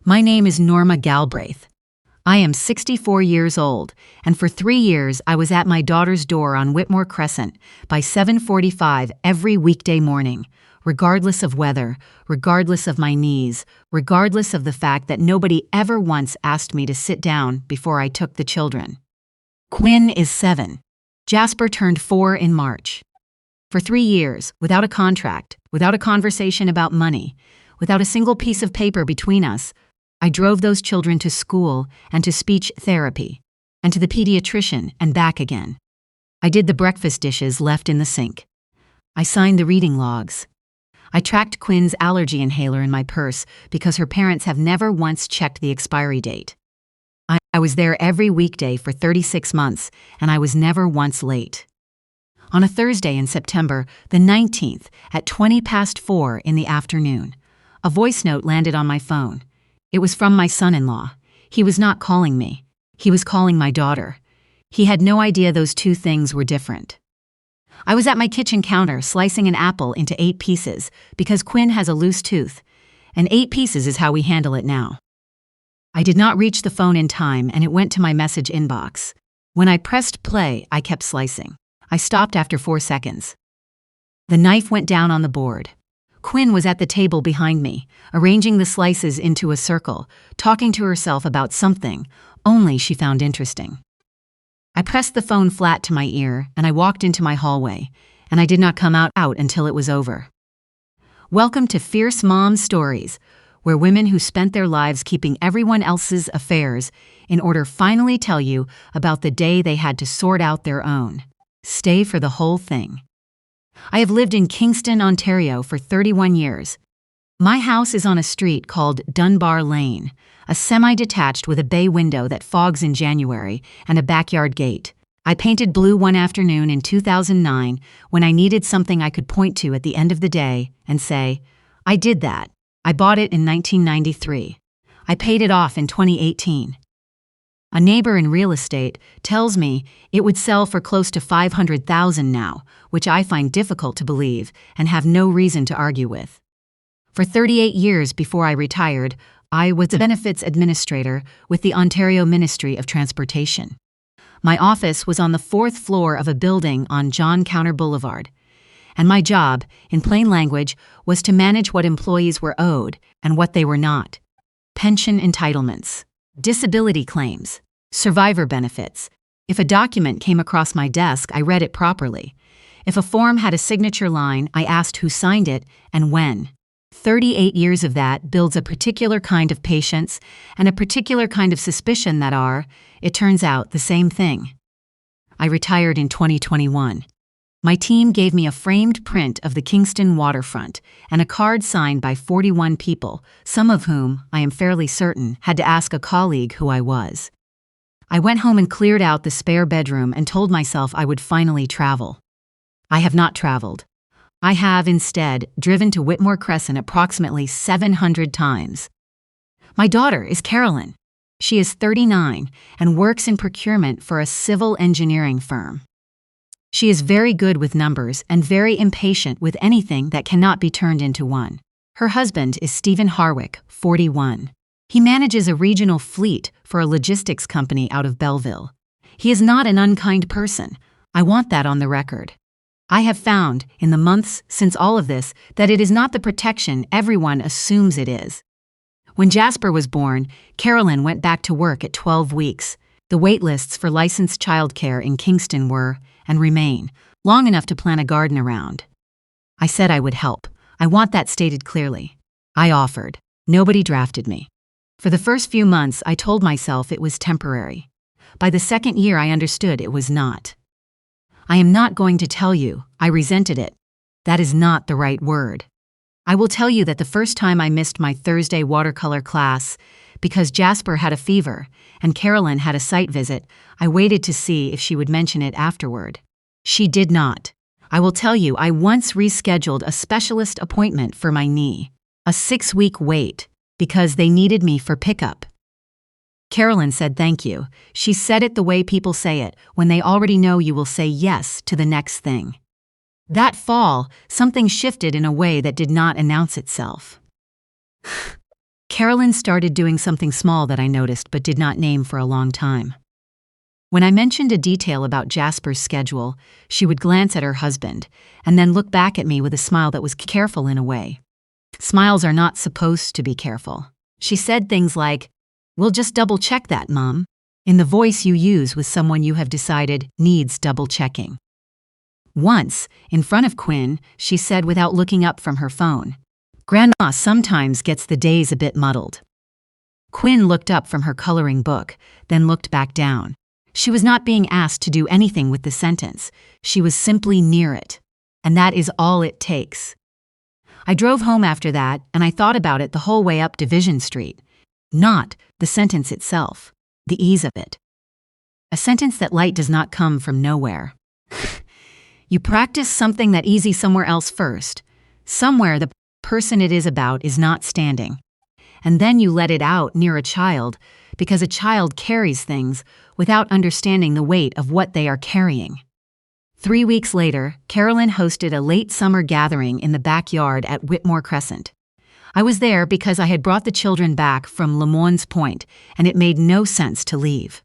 My name is Norma Galbraith. I am 64 years old, and for 3 years I was at my daughter's door on Whitmore Crescent by 7:45 every weekday morning, regardless of weather, regardless of my knees, regardless of the fact that nobody ever once asked me to sit down before I took the children. Quinn is 7. Jasper turned 4 in March. For 3 years, without a contract, without a conversation about money, without a single piece of paper between us, I drove those children to school and to speech therapy, and to the pediatrician and back again. I did the breakfast dishes left in the sink. I signed the reading logs. I tracked Quinn's allergy inhaler in my purse because her parents have never once checked the expiry date. I was there every weekday for 36 months, and I was never once late. On a Thursday in September, the 19th, at 4:20 in the afternoon, a voice note landed on my phone. It was from my son-in-law. He was not calling me. He was calling my daughter. He had no idea those two things were different. I was at my kitchen counter slicing an apple into 8 pieces because Quinn has a loose tooth, and 8 pieces is how we handle it now. I did not reach the phone in time, and it went to my message inbox. When I pressed play, I kept slicing. I stopped after 4 seconds. The knife went down on the board. Quinn was at the table behind me, arranging the slices into a circle, talking to herself about something only she found interesting. I pressed the phone flat to my ear, and I walked into my hallway, and I did not come out until it was over. Welcome to Fierce Mom Stories, where women who spent their lives keeping everyone else's affairs in order finally tell you about the day they had to sort out their own. Stay for the whole thing. I have lived in Kingston, Ontario for 31 years. My house is on a street called Dunbar Lane, a semi-detached with a bay window that fogs in January and a backyard gate. I painted blue one afternoon in 2009 when I needed something I could point to at the end of the day and say, I did that. I bought it in 1993. I paid it off in 2018. A neighbor in real estate tells me it would sell for close to $500,000 now, which I find difficult to believe and have no reason to argue with. For 38 years before I retired, I was a benefits administrator with the Ontario Ministry of Transportation. My office was on the 4th floor of a building on John Counter Boulevard, and my job, in plain language, was to manage what employees were owed and what they were not. Pension entitlements, disability claims, survivor benefits. If a document came across my desk, I read it properly. If a form had a signature line, I asked who signed it and when. 38 years of that builds a particular kind of patience and a particular kind of suspicion that are, it turns out, the same thing. I retired in 2021. My team gave me a framed print of the Kingston waterfront and a card signed by 41 people, some of whom, I am fairly certain, had to ask a colleague who I was. I went home and cleared out the spare bedroom and told myself I would finally travel. I have not traveled. I have, instead, driven to Whitmore Crescent approximately 700 times. My daughter is Carolyn. She is 39 and works in procurement for a civil engineering firm. She is very good with numbers and very impatient with anything that cannot be turned into one. Her husband is Stephen Harwick, 41. He manages a regional fleet for a logistics company out of Belleville. He is not an unkind person. I want that on the record. I have found, in the months since all of this, that it is not the protection everyone assumes it is. When Jasper was born, Carolyn went back to work at 12 weeks. The wait lists for licensed childcare in Kingston were, and remain, long enough to plant a garden around. I said I would help. I want that stated clearly. I offered. Nobody drafted me. For the first few months, I told myself it was temporary. By the second year, I understood it was not. I am not going to tell you I resented it. That is not the right word. I will tell you that the first time I missed my Thursday watercolor class because Jasper had a fever and Carolyn had a site visit, I waited to see if she would mention it afterward. She did not. I will tell you I once rescheduled a specialist appointment for my knee. A 6-week wait because they needed me for pickup. Carolyn said thank you. She said it the way people say it when they already know you will say yes to the next thing. That fall, something shifted in a way that did not announce itself. Carolyn started doing something small that I noticed but did not name for a long time. When I mentioned a detail about Jasper's schedule, she would glance at her husband and then look back at me with a smile that was careful in a way. Smiles are not supposed to be careful. She said things like, "We'll just double-check that, Mom," in the voice you use with someone you have decided needs double-checking. Once, in front of Quinn, she said without looking up from her phone, "Grandma sometimes gets the days a bit muddled." Quinn looked up from her coloring book, then looked back down. She was not being asked to do anything with the sentence. She was simply near it. And that is all it takes. I drove home after that, and I thought about it the whole way up Division Street. Not the sentence itself, the ease of it. A sentence that light does not come from nowhere. You practice something that easy somewhere else first. Somewhere the person it is about is not standing. And then you let it out near a child, because a child carries things without understanding the weight of what they are carrying. 3 weeks later, Carolyn hosted a late summer gathering in the backyard at Whitmore Crescent. I was there because I had brought the children back from Lemoyne's Point, and it made no sense to leave.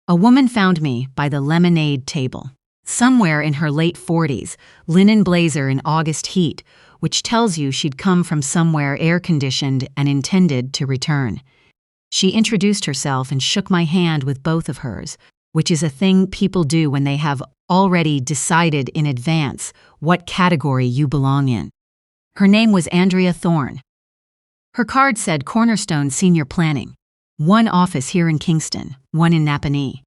A woman found me by the lemonade table. Somewhere in her late 40s, linen blazer in August heat, which tells you she'd come from somewhere air-conditioned and intended to return. She introduced herself and shook my hand with both of hers, which is a thing people do when they have already decided in advance what category you belong in. Her name was Andrea Thorne. Her card said Cornerstone Senior Planning, one office here in Kingston, one in Napanee.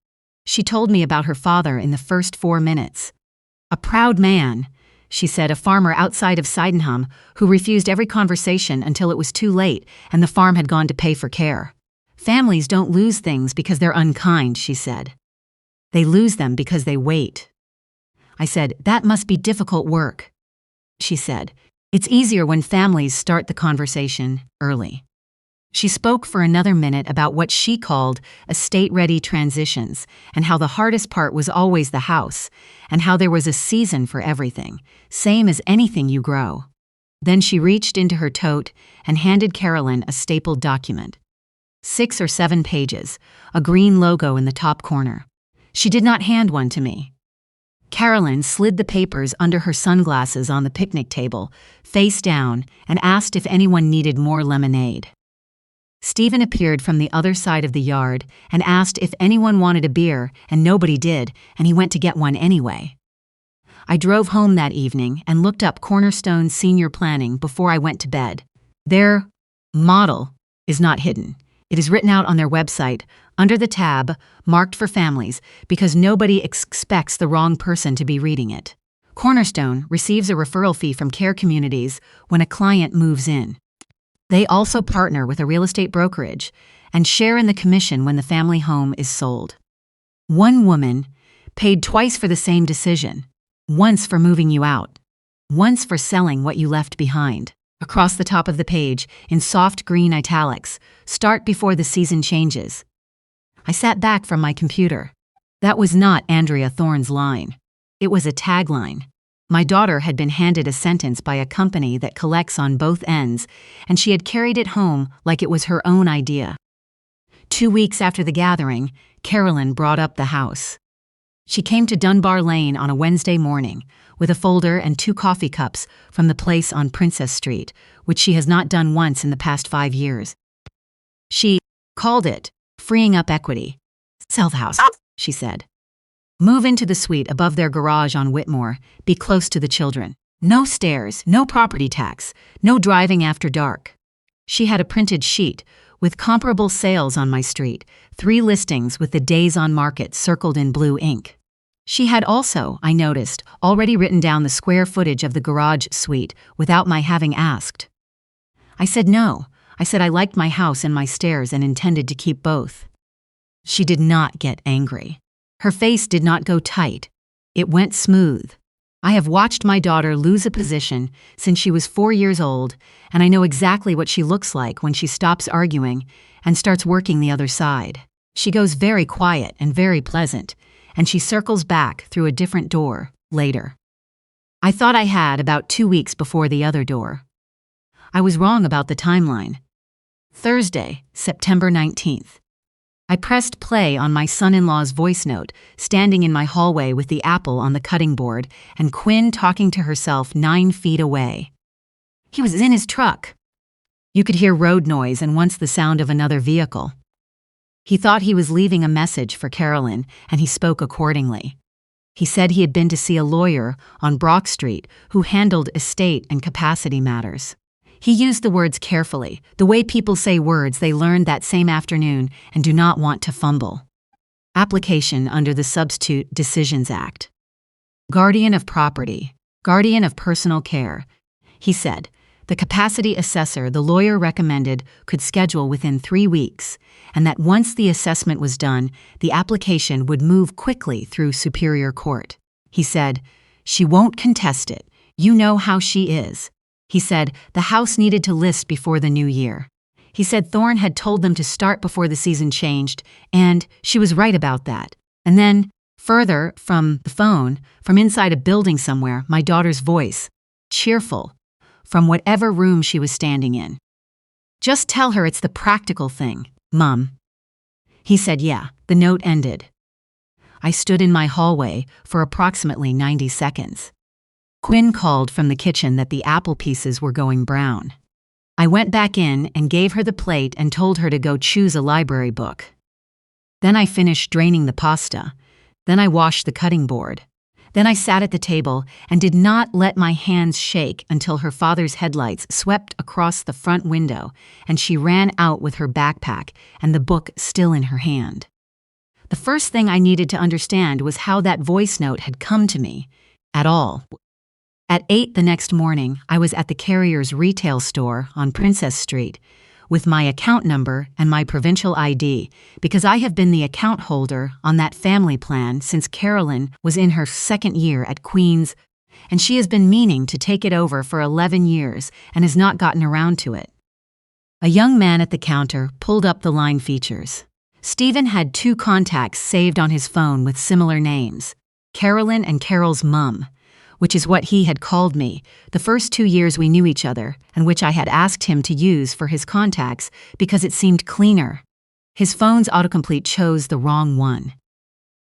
She told me about her father in the first 4 minutes. A proud man, she said, a farmer outside of Sydenham who refused every conversation until it was too late and the farm had gone to pay for care. Families don't lose things because they're unkind, she said. They lose them because they wait. I said, that must be difficult work. She said, it's easier when families start the conversation early. She spoke for another minute about what she called estate-ready transitions and how the hardest part was always the house and how there was a season for everything, same as anything you grow. Then she reached into her tote and handed Carolyn a stapled document. 6 or 7 pages, a green logo in the top corner. She did not hand one to me. Carolyn slid the papers under her sunglasses on the picnic table, face down, and asked if anyone needed more lemonade. Stephen appeared from the other side of the yard and asked if anyone wanted a beer, and nobody did, and he went to get one anyway. I drove home that evening and looked up Cornerstone Senior Planning before I went to bed. Their model is not hidden. It is written out on their website, under the tab, marked for families, because nobody expects the wrong person to be reading it. Cornerstone receives a referral fee from care communities when a client moves in. They also partner with a real estate brokerage and share in the commission when the family home is sold. One woman paid twice for the same decision, once for moving you out, once for selling what you left behind. Across the top of the page, in soft green italics, start before the season changes. I sat back from my computer. That was not Andrea Thorne's line. It was a tagline. My daughter had been handed a sentence by a company that collects on both ends, and she had carried it home like it was her own idea. 2 weeks after the gathering, Carolyn brought up the house. She came to Dunbar Lane on a Wednesday morning with a folder and 2 coffee cups from the place on Princess Street, which she has not done once in the past 5 years. She called it freeing up equity. Sell the house, she said. Move into the suite above their garage on Whitmore. Be close to the children. No stairs, no property tax, no driving after dark. She had a printed sheet with comparable sales on my street, 3 listings with the days on market circled in blue ink. She had also, I noticed, already written down the square footage of the garage suite without my having asked. I said no. I said I liked my house and my stairs and intended to keep both. She did not get angry. Her face did not go tight. It went smooth. I have watched my daughter lose a position since she was 4 years old, and I know exactly what she looks like when she stops arguing and starts working the other side. She goes very quiet and very pleasant, and she circles back through a different door later. I thought I had about 2 weeks before the other door. I was wrong about the timeline. Thursday, September 19th. I pressed play on my son-in-law's voice note, standing in my hallway with the apple on the cutting board and Quinn talking to herself 9 feet away. He was in his truck. You could hear road noise and once the sound of another vehicle. He thought he was leaving a message for Carolyn, and he spoke accordingly. He said he had been to see a lawyer on Brock Street who handled estate and capacity matters. He used the words carefully, the way people say words they learned that same afternoon and do not want to fumble. Application under the Substitute Decisions Act. Guardian of property, guardian of personal care. He said, the capacity assessor the lawyer recommended could schedule within 3 weeks, and that once the assessment was done, the application would move quickly through Superior Court. He said, she won't contest it. You know how she is. He said the house needed to list before the new year. He said Thorne had told them to start before the season changed, and she was right about that. And then, further from the phone, from inside a building somewhere, my daughter's voice, cheerful, from whatever room she was standing in. Just tell her it's the practical thing, Mum. He said, yeah. The note ended. I stood in my hallway for approximately 90 seconds. Quinn called from the kitchen that the apple pieces were going brown. I went back in and gave her the plate and told her to go choose a library book. Then I finished draining the pasta. Then I washed the cutting board. Then I sat at the table and did not let my hands shake until her father's headlights swept across the front window and she ran out with her backpack and the book still in her hand. The first thing I needed to understand was how that voice note had come to me, at all. At 8 the next morning, I was at the carrier's retail store on Princess Street with my account number and my provincial ID because I have been the account holder on that family plan since Carolyn was in her 2nd year at Queen's, and she has been meaning to take it over for 11 years and has not gotten around to it. A young man at the counter pulled up the line features. Stephen had 2 contacts saved on his phone with similar names, Carolyn and Carol's mum, which is what he had called me the first 2 years we knew each other and which I had asked him to use for his contacts because it seemed cleaner. His phone's autocomplete chose the wrong one.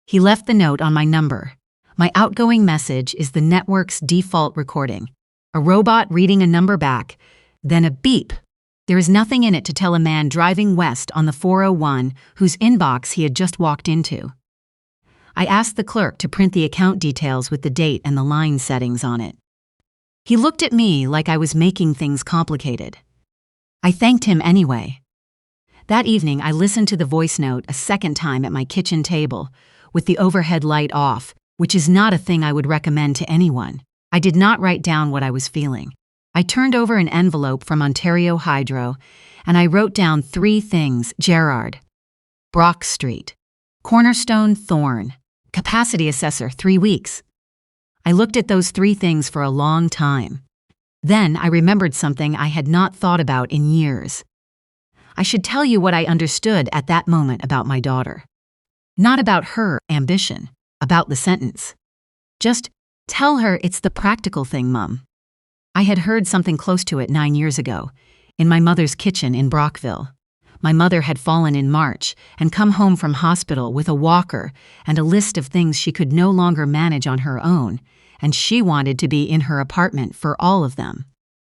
He left the note on my number. My outgoing message is the network's default recording. A robot reading a number back, then a beep. There is nothing in it to tell a man driving west on the 401 whose inbox he had just walked into. I asked the clerk to print the account details with the date and the line settings on it. He looked at me like I was making things complicated. I thanked him anyway. That evening, I listened to the voice note a second time at my kitchen table, with the overhead light off, which is not a thing I would recommend to anyone. I did not write down what I was feeling. I turned over an envelope from Ontario Hydro, and I wrote down 3 things: Gerard, Brock Street, Cornerstone Thorne, capacity assessor 3 weeks. I looked at those 3 things for a long time. Then I remembered something I had not thought about in years. I should tell you what I understood at that moment about my daughter. Not about her ambition, about the sentence. Just tell her it's the practical thing, Mum. I had heard something close to it 9 years ago, in my mother's kitchen in Brockville. My mother had fallen in March and come home from hospital with a walker and a list of things she could no longer manage on her own, and she wanted to be in her apartment for all of them.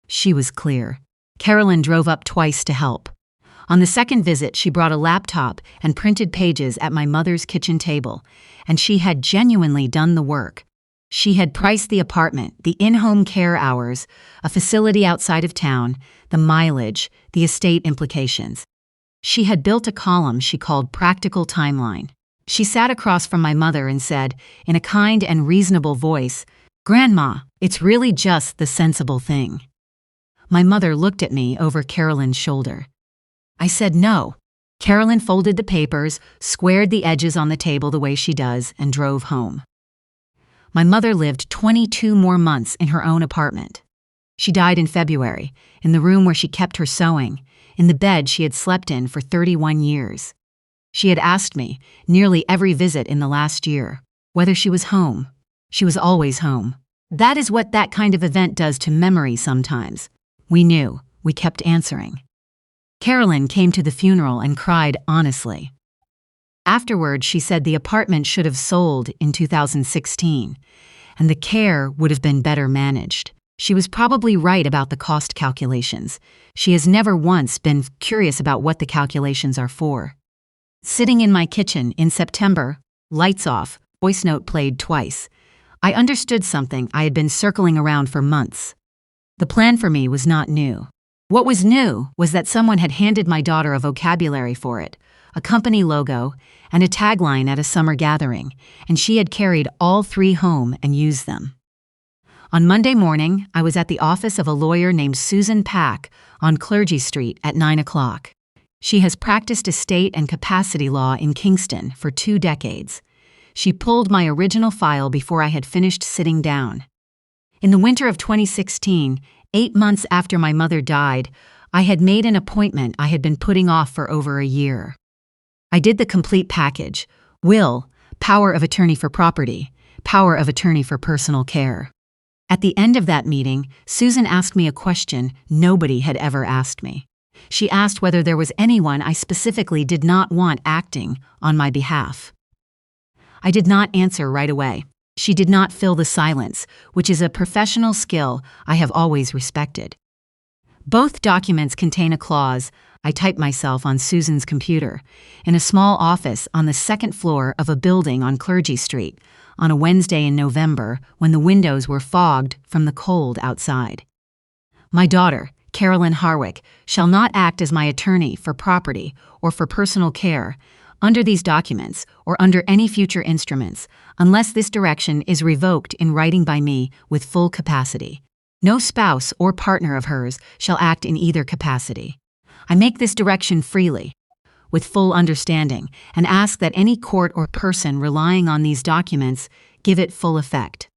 She was clear. Carolyn drove up twice to help. On the second visit, she brought a laptop and printed pages at my mother's kitchen table, and she had genuinely done the work. She had priced the apartment, the in-home care hours, a facility outside of town, the mileage, the estate implications. She had built a column she called Practical Timeline. She sat across from my mother and said, in a kind and reasonable voice, "Grandma, it's really just the sensible thing." My mother looked at me over Carolyn's shoulder. I said no. Carolyn folded the papers, squared the edges on the table the way she does, and drove home. My mother lived 22 more months in her own apartment. She died in February, in the room where she kept her sewing, in the bed she had slept in for 31 years. She had asked me, nearly every visit in the last year, whether she was home. She was always home. That is what that kind of event does to memory sometimes. We knew. We kept answering. Carolyn came to the funeral and cried honestly. Afterward, she said the apartment should have sold in 2016, and the care would have been better managed. She was probably right about the cost calculations. She has never once been curious about what the calculations are for. Sitting in my kitchen in September, lights off, voice note played twice. I understood something I had been circling around for months. The plan for me was not new. What was new was that someone had handed my daughter a vocabulary for it, a company logo, and a tagline at a summer gathering, and she had carried all three home and used them. On Monday morning, I was at the office of a lawyer named Susan Pack on Clergy Street at 9 o'clock. She has practiced estate and capacity law in Kingston for 2 decades. She pulled my original file before I had finished sitting down. In the winter of 2016, 8 months after my mother died, I had made an appointment I had been putting off for over a year. I did the complete package: will, power of attorney for property, power of attorney for personal care. At the end of that meeting, Susan asked me a question nobody had ever asked me. She asked whether there was anyone I specifically did not want acting on my behalf. I did not answer right away. She did not fill the silence, which is a professional skill I have always respected. Both documents contain a clause. I typed myself on Susan's computer in a small office on the second floor of a building on Clergy Street on a Wednesday in November when the windows were fogged from the cold outside. My daughter, Carolyn Harwick, shall not act as my attorney for property or for personal care under these documents or under any future instruments unless this direction is revoked in writing by me with full capacity. No spouse or partner of hers shall act in either capacity. I make this direction freely, with full understanding, and ask that any court or person relying on these documents give it full effect.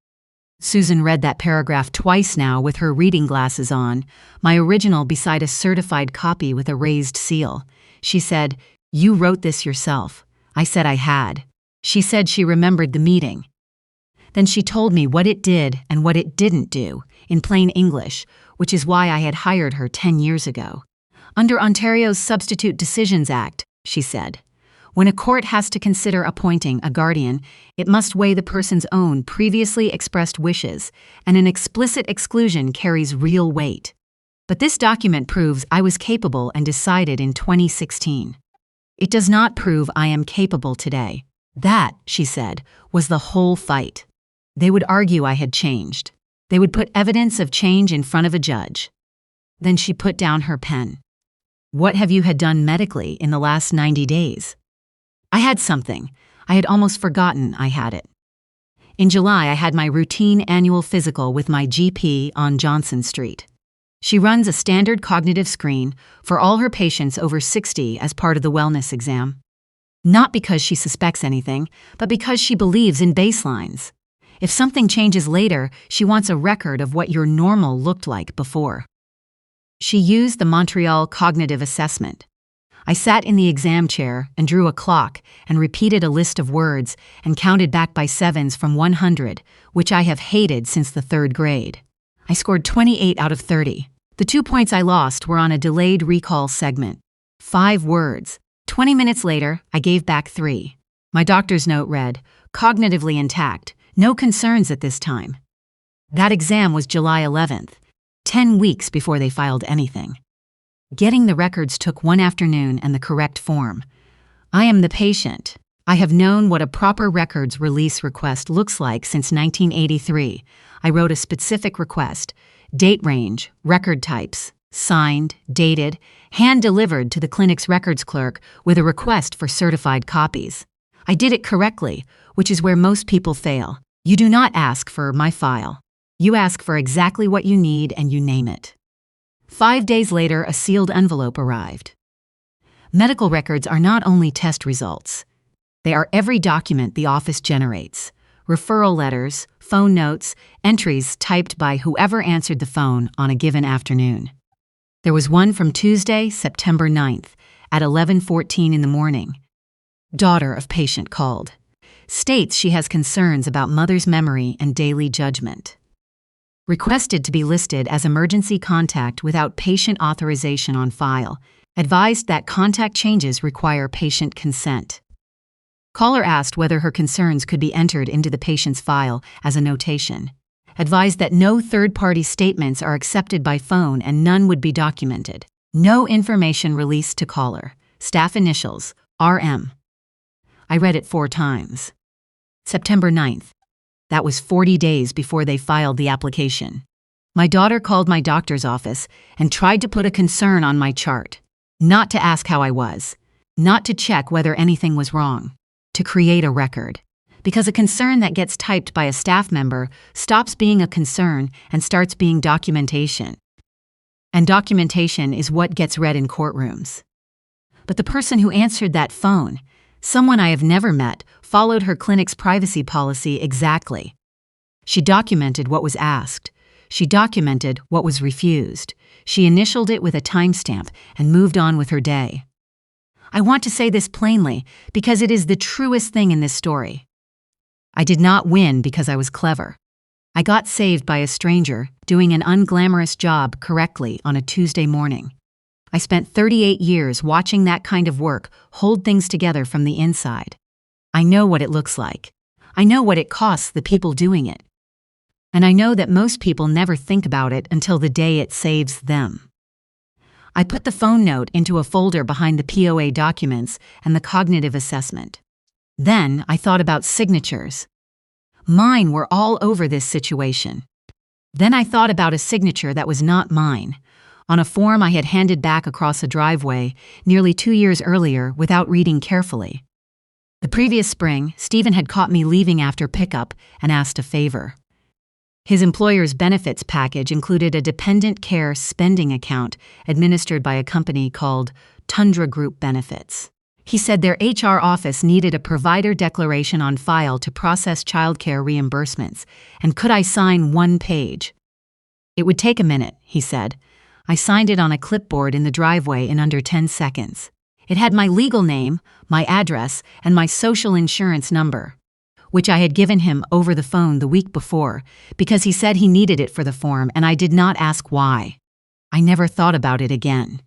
Susan read that paragraph twice now with her reading glasses on, my original beside a certified copy with a raised seal. She said, "You wrote this yourself." I said I had. She said she remembered the meeting. Then she told me what it did and what it didn't do, in plain English, which is why I had hired her 10 years ago. Under Ontario's Substitute Decisions Act, she said, when a court has to consider appointing a guardian, it must weigh the person's own previously expressed wishes, and an explicit exclusion carries real weight. But this document proves I was capable and decided in 2016. It does not prove I am capable today. That, she said, was the whole fight. They would argue I had changed. They would put evidence of change in front of a judge. Then she put down her pen. What have you had done medically in the last 90 days? I had something. I had almost forgotten I had it. In July, I had my routine annual physical with my GP on Johnson Street. She runs a standard cognitive screen for all her patients over 60 as part of the wellness exam. Not because she suspects anything, but because she believes in baselines. If something changes later, she wants a record of what your normal looked like before. She used the Montreal Cognitive Assessment. I sat in the exam chair and drew a clock and repeated a list of words and counted back by sevens from 100, which I have hated since the 3rd grade. I scored 28 out of 30. The 2 points I lost were on a delayed recall segment. 5 words. 20 minutes later, I gave back 3. My doctor's note read, "Cognitively intact, no concerns at this time." That exam was July 11th. 10 weeks before they filed anything. Getting the records took one afternoon and the correct form. I am the patient. I have known what a proper records release request looks like since 1983. I wrote a specific request, date range, record types, signed, dated, hand-delivered to the clinic's records clerk with a request for certified copies. I did it correctly, which is where most people fail. You do not ask for my file. You ask for exactly what you need and you name it. 5 days later, a sealed envelope arrived. Medical records are not only test results. They are every document the office generates. Referral letters, phone notes, entries typed by whoever answered the phone on a given afternoon. There was one from Tuesday, September 9th, at 11:14 in the morning. Daughter of patient called. States she has concerns about mother's memory and daily judgment. Requested to be listed as emergency contact without patient authorization on file. Advised that contact changes require patient consent. Caller asked whether her concerns could be entered into the patient's file as a notation. Advised that no third-party statements are accepted by phone and none would be documented. No information released to caller. Staff initials, RM. I read it 4 times. September 9th. That was 40 days before they filed the application. My daughter called my doctor's office and tried to put a concern on my chart. Not to ask how I was. Not to check whether anything was wrong. To create a record. Because a concern that gets typed by a staff member stops being a concern and starts being documentation. And documentation is what gets read in courtrooms. But the person who answered that phone, someone I have never met, followed her clinic's privacy policy exactly. She documented what was asked. She documented what was refused. She initialed it with a timestamp and moved on with her day. I want to say this plainly because it is the truest thing in this story. I did not win because I was clever. I got saved by a stranger doing an unglamorous job correctly on a Tuesday morning. I spent 38 years watching that kind of work hold things together from the inside. I know what it looks like. I know what it costs the people doing it. And I know that most people never think about it until the day it saves them. I put the phone note into a folder behind the POA documents and the cognitive assessment. Then I thought about signatures. Mine were all over this situation. Then I thought about a signature that was not mine, on a form I had handed back across a driveway nearly 2 years earlier without reading carefully. The previous spring, Stephen had caught me leaving after pickup and asked a favor. His employer's benefits package included a dependent care spending account administered by a company called Tundra Group Benefits. He said their HR office needed a provider declaration on file to process childcare reimbursements, and could I sign 1 page? It would take a minute, he said. I signed it on a clipboard in the driveway in under 10 seconds. It had my legal name, my address, and my social insurance number, which I had given him over the phone the week before because he said he needed it for the form and I did not ask why. I never thought about it again.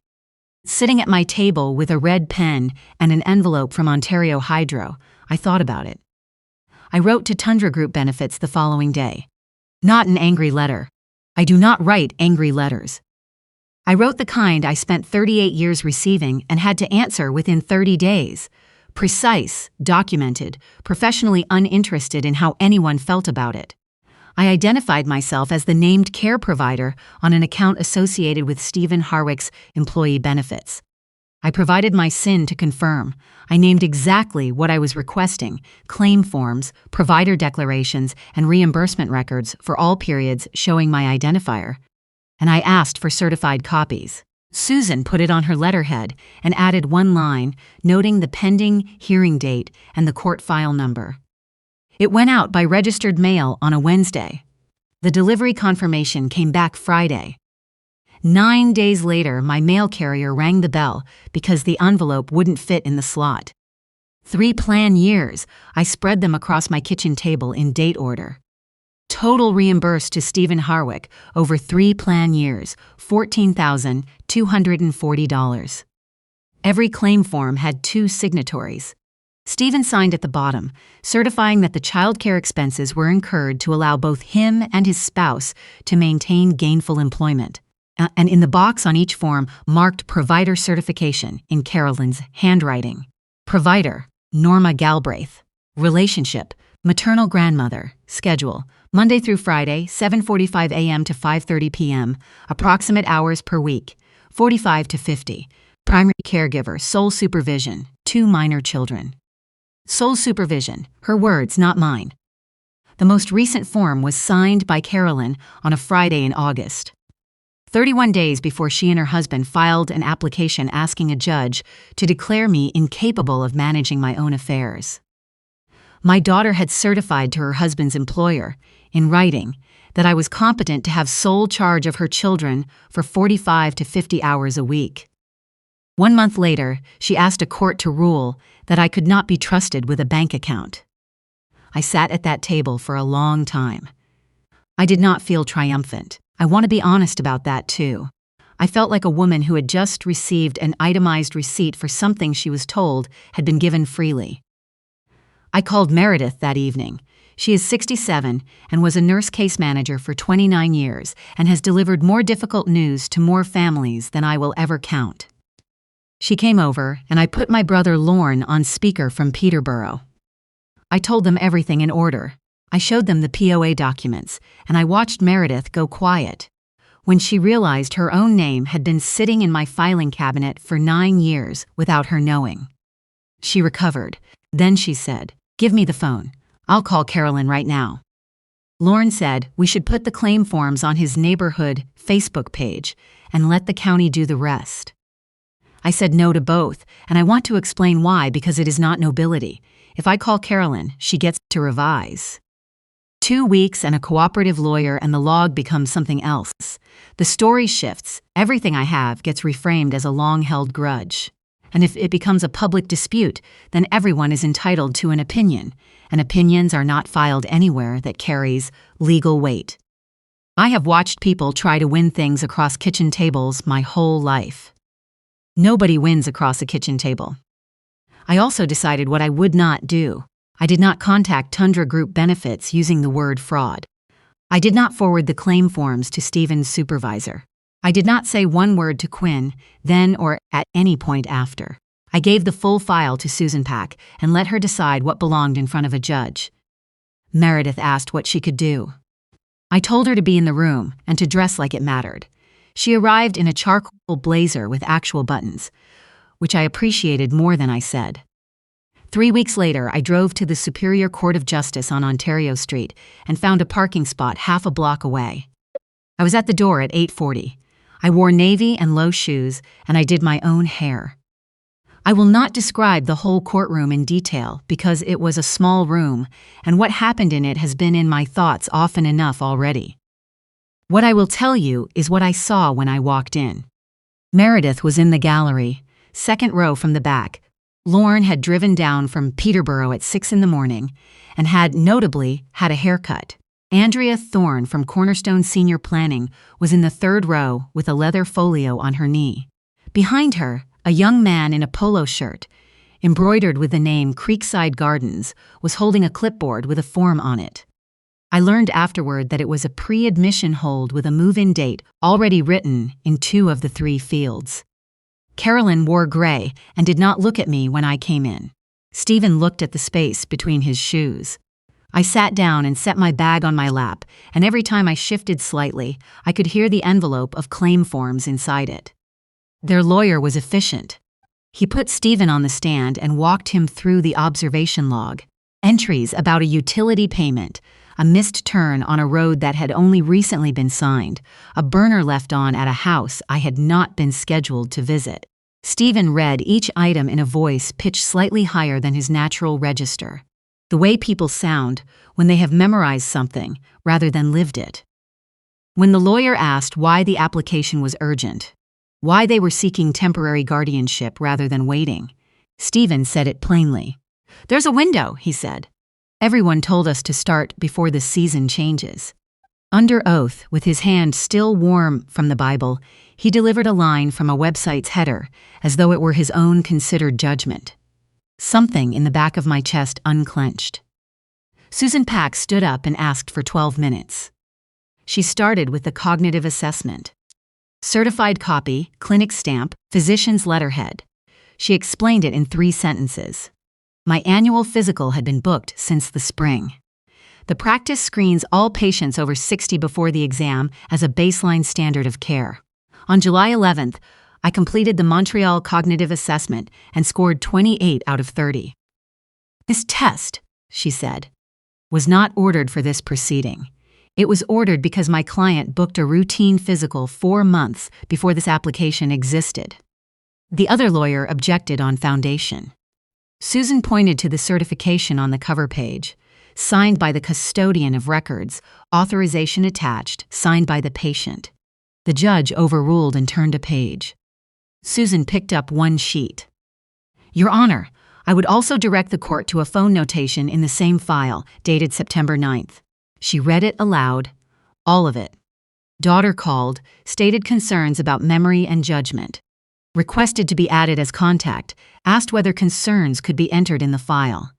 Sitting at my table with a red pen and an envelope from Ontario Hydro, I thought about it. I wrote to Tundra Group Benefits the following day. Not an angry letter. I do not write angry letters. I wrote the kind I spent 38 years receiving and had to answer within 30 days. Precise, documented, professionally uninterested in how anyone felt about it. I identified myself as the named care provider on an account associated with Stephen Harwick's employee benefits. I provided my SIN to confirm. I named exactly what I was requesting: claim forms, provider declarations, and reimbursement records for all periods showing my identifier. And I asked for certified copies. Susan put it on her letterhead and added 1 line noting the pending hearing date and the court file number. It went out by registered mail on a Wednesday. The delivery confirmation came back Friday. 9 days later, my mail carrier rang the bell because the envelope wouldn't fit in the slot. 3 plan years, I spread them across my kitchen table in date order. Total reimbursed to Stephen Harwick over 3 plan years, $14,240. Every claim form had 2 signatories. Stephen signed at the bottom, certifying that the child care expenses were incurred to allow both him and his spouse to maintain gainful employment. And in the box on each form marked provider certification in Carolyn's handwriting. Provider, Norma Galbraith. Relationship, maternal grandmother. Schedule, Monday through Friday, 7:45 a.m. to 5:30 p.m., approximate hours per week, 45 to 50. Primary caregiver, sole supervision, 2 minor children. Sole supervision, her words, not mine. The most recent form was signed by Carolyn on a Friday in August. 31 days before she and her husband filed an application asking a judge to declare me incapable of managing my own affairs. My daughter had certified to her husband's employer, in writing, that I was competent to have sole charge of her children for 45 to 50 hours a week. 1 month later, she asked a court to rule that I could not be trusted with a bank account. I sat at that table for a long time. I did not feel triumphant. I want to be honest about that too. I felt like a woman who had just received an itemized receipt for something she was told had been given freely. I called Meredith that evening. She is 67 and was a nurse case manager for 29 years and has delivered more difficult news to more families than I will ever count. She came over, and I put my brother Lorne on speaker from Peterborough. I told them everything in order. I showed them the POA documents, and I watched Meredith go quiet. When she realized her own name had been sitting in my filing cabinet for 9 years without her knowing. She recovered. Then she said, "Give me the phone. I'll call Carolyn right now." Lorne said we should put the claim forms on his neighborhood Facebook page and let the county do the rest. I said no to both, and I want to explain why, because it is not nobility. If I call Carolyn, she gets to revise. 2 weeks and a cooperative lawyer and the log becomes something else. The story shifts. Everything I have gets reframed as a long-held grudge. And if it becomes a public dispute, then everyone is entitled to an opinion, and opinions are not filed anywhere that carries legal weight. I have watched people try to win things across kitchen tables my whole life. Nobody wins across a kitchen table. I also decided what I would not do. I did not contact Tundra Group Benefits using the word fraud. I did not forward the claim forms to Stephen's supervisor. I did not say one word to Quinn, then or at any point after. I gave the full file to Susan Pack and let her decide what belonged in front of a judge. Meredith asked what she could do. I told her to be in the room and to dress like it mattered. She arrived in a charcoal blazer with actual buttons, which I appreciated more than I said. 3 weeks later, I drove to the Superior Court of Justice on Ontario Street and found a parking spot half a block away. I was at the door at 8:40. I wore navy and low shoes, and I did my own hair. I will not describe the whole courtroom in detail because it was a small room, and what happened in it has been in my thoughts often enough already. What I will tell you is what I saw when I walked in. Meredith was in the gallery, second row from the back. Lorne had driven down from Peterborough at 6 in the morning and had, notably, had a haircut. Andrea Thorne from Cornerstone Senior Planning was in the third row with a leather folio on her knee. Behind her, a young man in a polo shirt, embroidered with the name Creekside Gardens, was holding a clipboard with a form on it. I learned afterward that it was a pre-admission hold with a move-in date already written in 2 of the 3 fields. Carolyn wore gray and did not look at me when I came in. Stephen looked at the space between his shoes. I sat down and set my bag on my lap, and every time I shifted slightly, I could hear the envelope of claim forms inside it. Their lawyer was efficient. He put Stephen on the stand and walked him through the observation log. Entries about a utility payment, a missed turn on a road that had only recently been signed, a burner left on at a house I had not been scheduled to visit. Stephen read each item in a voice pitched slightly higher than his natural register. The way people sound when they have memorized something rather than lived it. When the lawyer asked why the application was urgent, why they were seeking temporary guardianship rather than waiting, Stephen said it plainly. "There's a window," he said. Everyone told us to start before the season changes. Under oath, with his hand still warm from the Bible, he delivered a line from a website's header, as though it were his own considered judgment. Something in the back of my chest unclenched. Susan Pack stood up and asked for 12 minutes. She started with the cognitive assessment. Certified copy, clinic stamp, physician's letterhead. She explained it in 3 sentences. My annual physical had been booked since the spring. The practice screens all patients over 60 before the exam as a baseline standard of care. On July 11th, I completed the Montreal Cognitive Assessment and scored 28 out of 30. "This test," she said, "was not ordered for this proceeding. It was ordered because my client booked a routine physical 4 months before this application existed." The other lawyer objected on foundation. Susan pointed to the certification on the cover page, signed by the custodian of records, authorization attached, signed by the patient. The judge overruled and turned a page. Susan picked up 1 sheet. "Your Honor, I would also direct the court to a phone notation in the same file, dated September 9th. She read it aloud, all of it. Daughter called, stated concerns about memory and judgment. Requested to be added as contact, asked whether concerns could be entered in the file.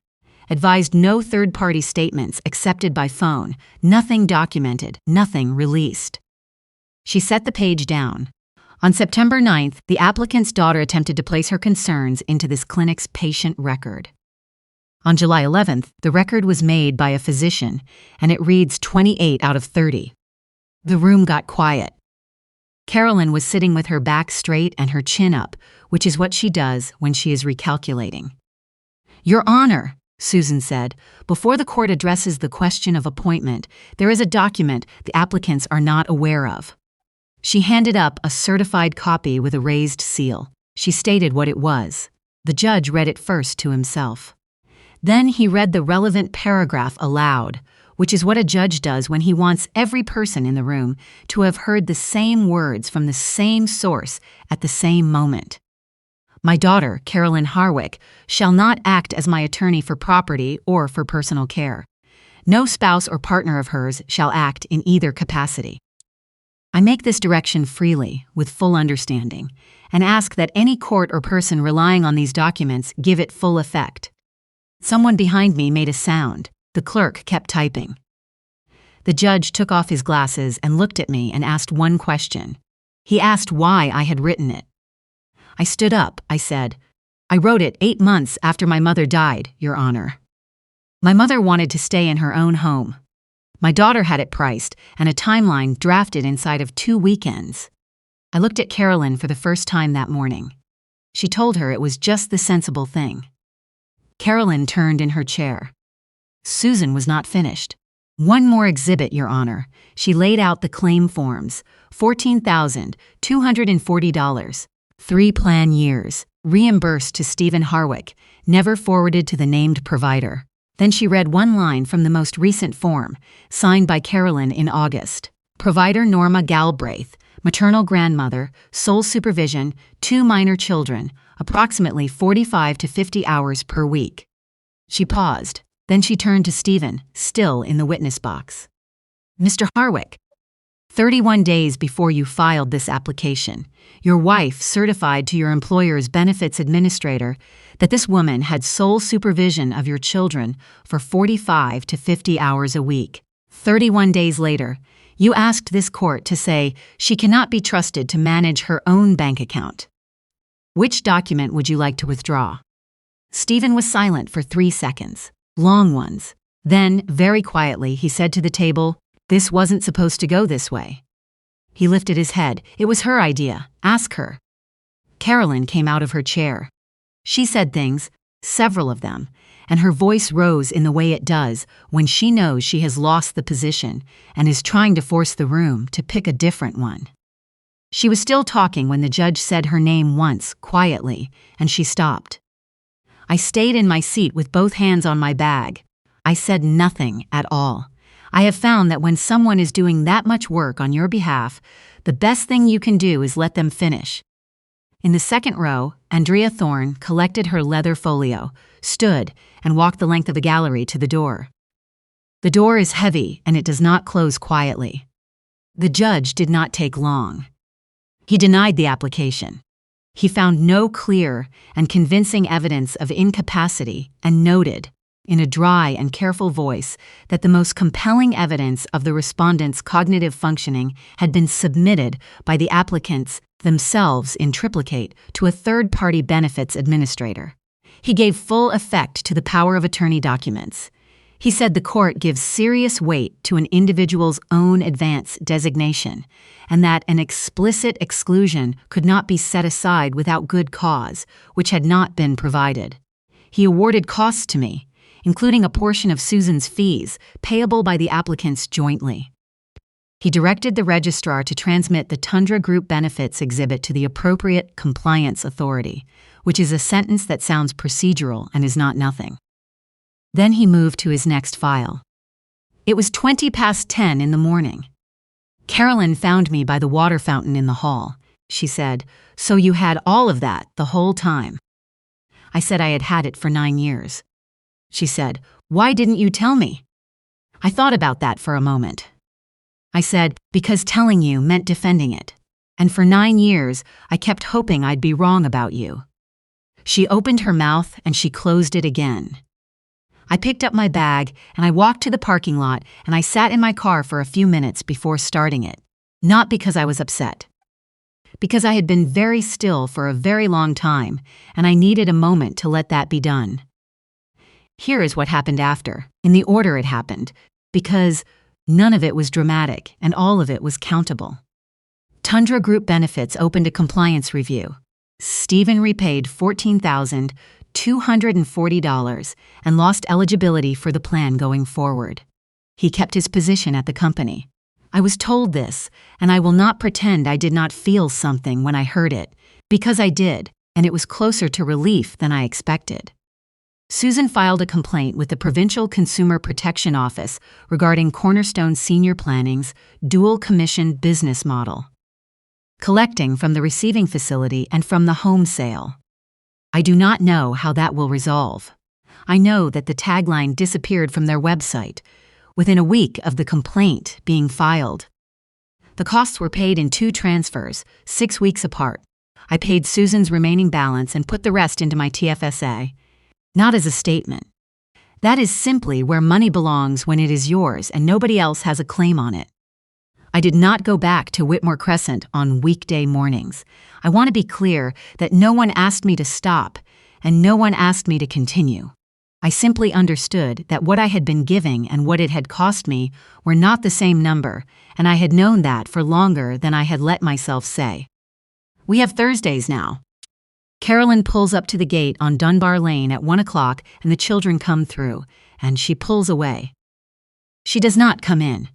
Advised no third-party statements accepted by phone, nothing documented, nothing released. She set the page down. On September 9th, the applicant's daughter attempted to place her concerns into this clinic's patient record. On July 11th, the record was made by a physician, and it reads 28 out of 30. The room got quiet. Carolyn was sitting with her back straight and her chin up, which is what she does when she is recalculating. "Your Honor," Susan said, "before the court addresses the question of appointment, there is a document the applicants are not aware of." She handed up a certified copy with a raised seal. She stated what it was. The judge read it first to himself. Then he read the relevant paragraph aloud, which is what a judge does when he wants every person in the room to have heard the same words from the same source at the same moment. "My daughter, Carolyn Harwick, shall not act as my attorney for property or for personal care. No spouse or partner of hers shall act in either capacity. I make this direction freely, with full understanding, and ask that any court or person relying on these documents give it full effect." Someone behind me made a sound. The clerk kept typing. The judge took off his glasses and looked at me and asked one question. He asked why I had written it. I stood up. I said, "I wrote it 8 months after my mother died, Your Honor. My mother wanted to stay in her own home. My daughter had it priced and a timeline drafted inside of 2 weekends. I looked at Carolyn for the first time that morning. She told her it was just the sensible thing." Carolyn turned in her chair. Susan was not finished. "One more exhibit, Your Honor." She laid out the claim forms. $14,240. 3 plan years. Reimbursed to Stephen Harwick. Never forwarded to the named provider. Then she read one line from the most recent form, signed by Carolyn in August. Provider Norma Galbraith, maternal grandmother, sole supervision, 2 minor children, approximately 45 to 50 hours per week. She paused. Then she turned to Stephen, still in the witness box. "Mr. Harwick, 31 days before you filed this application, your wife certified to your employer's benefits administrator that this woman had sole supervision of your children for 45 to 50 hours a week. 31 days later, you asked this court to say she cannot be trusted to manage her own bank account. Which document would you like to withdraw?" Stephen was silent for 3 seconds, long ones. Then, very quietly, he said to the table, "This wasn't supposed to go this way." He lifted his head. "It was her idea. Ask her." Carolyn came out of her chair. She said things, several of them, and her voice rose in the way it does when she knows she has lost the position and is trying to force the room to pick a different one. She was still talking when the judge said her name once, quietly, and she stopped. I stayed in my seat with both hands on my bag. I said nothing at all. I have found that when someone is doing that much work on your behalf, the best thing you can do is let them finish. In the second row, Andrea Thorne collected her leather folio, stood, and walked the length of the gallery to the door. The door is heavy and it does not close quietly. The judge did not take long. He denied the application. He found no clear and convincing evidence of incapacity and noted, in a dry and careful voice, that the most compelling evidence of the respondent's cognitive functioning had been submitted by the applicants themselves in triplicate to a third-party benefits administrator. He gave full effect to the power of attorney documents. He said the court gives serious weight to an individual's own advance designation, and that an explicit exclusion could not be set aside without good cause, which had not been provided. He awarded costs to me, including a portion of Susan's fees, payable by the applicants jointly. He directed the registrar to transmit the Tundra Group Benefits exhibit to the appropriate compliance authority, which is a sentence that sounds procedural and is not nothing. Then he moved to his next file. It was 10:20 in the morning. "Carolyn found me by the water fountain in the hall," she said. "So you had all of that the whole time?" I said I had had it for 9 years. She said, "Why didn't you tell me?" I thought about that for a moment. I said, because telling you meant defending it. And for 9 years, I kept hoping I'd be wrong about you. She opened her mouth and she closed it again. I picked up my bag and I walked to the parking lot and I sat in my car for a few minutes before starting it. Not because I was upset. Because I had been very still for a very long time and I needed a moment to let that be done. Here is what happened after, in the order it happened, because none of it was dramatic and all of it was countable. Tundra Group Benefits opened a compliance review. Stephen repaid $14,240 and lost eligibility for the plan going forward. He kept his position at the company. I was told this, and I will not pretend I did not feel something when I heard it, because I did, and it was closer to relief than I expected. Susan filed a complaint with the Provincial Consumer Protection Office regarding Cornerstone Senior Planning's dual commission business model, collecting from the receiving facility and from the home sale. I do not know how that will resolve. I know that the tagline disappeared from their website within a week of the complaint being filed. The costs were paid in 2 transfers, 6 weeks apart. I paid Susan's remaining balance and put the rest into my TFSA, not as a statement. That is simply where money belongs when it is yours and nobody else has a claim on it. I did not go back to Whitmore Crescent on weekday mornings. I want to be clear that no one asked me to stop and no one asked me to continue. I simply understood that what I had been giving and what it had cost me were not the same number, and I had known that for longer than I had let myself say. We have Thursdays now. Carolyn pulls up to the gate on Dunbar Lane at 1 o'clock and the children come through, and she pulls away. She does not come in.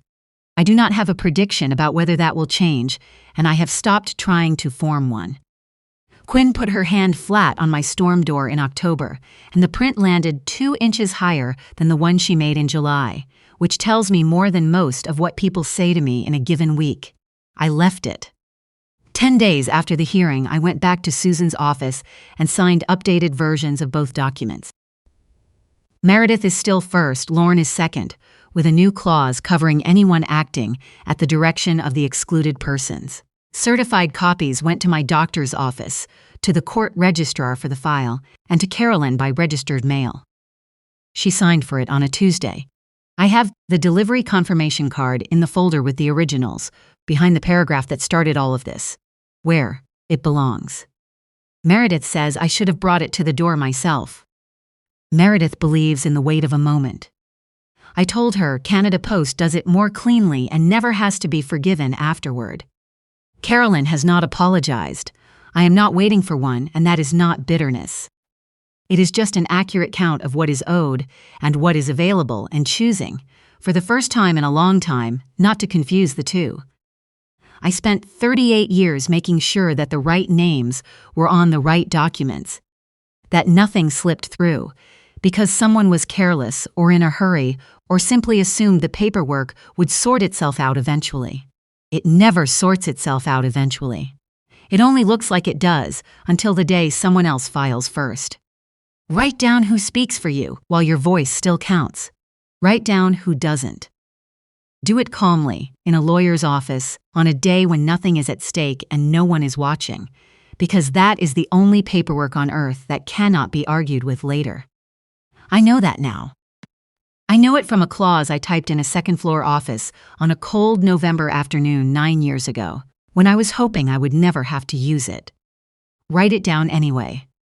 I do not have a prediction about whether that will change, and I have stopped trying to form one. Quinn put her hand flat on my storm door in October, and the print landed 2 inches higher than the one she made in July, which tells me more than most of what people say to me in a given week. I left it. 10 days after the hearing, I went back to Susan's office and signed updated versions of both documents. Meredith is still first, Lorne is second, with a new clause covering anyone acting at the direction of the excluded persons. Certified copies went to my doctor's office, to the court registrar for the file, and to Carolyn by registered mail. She signed for it on a Tuesday. I have the delivery confirmation card in the folder with the originals, behind the paragraph that started all of this, where it belongs. Meredith says I should have brought it to the door myself. Meredith believes in the weight of a moment. I told her Canada Post does it more cleanly and never has to be forgiven afterward. Carolyn has not apologized. I am not waiting for one, and that is not bitterness. It is just an accurate count of what is owed and what is available and choosing, for the first time in a long time, not to confuse the two. I spent 38 years making sure that the right names were on the right documents, that nothing slipped through, because someone was careless or in a hurry or simply assumed the paperwork would sort itself out eventually. It never sorts itself out eventually. It only looks like it does until the day someone else files first. Write down who speaks for you while your voice still counts. Write down who doesn't. Do it calmly, in a lawyer's office, on a day when nothing is at stake and no one is watching, because that is the only paperwork on earth that cannot be argued with later. I know that now. I know it from a clause I typed in a second-floor office on a cold November afternoon 9 years ago, when I was hoping I would never have to use it. Write it down anyway.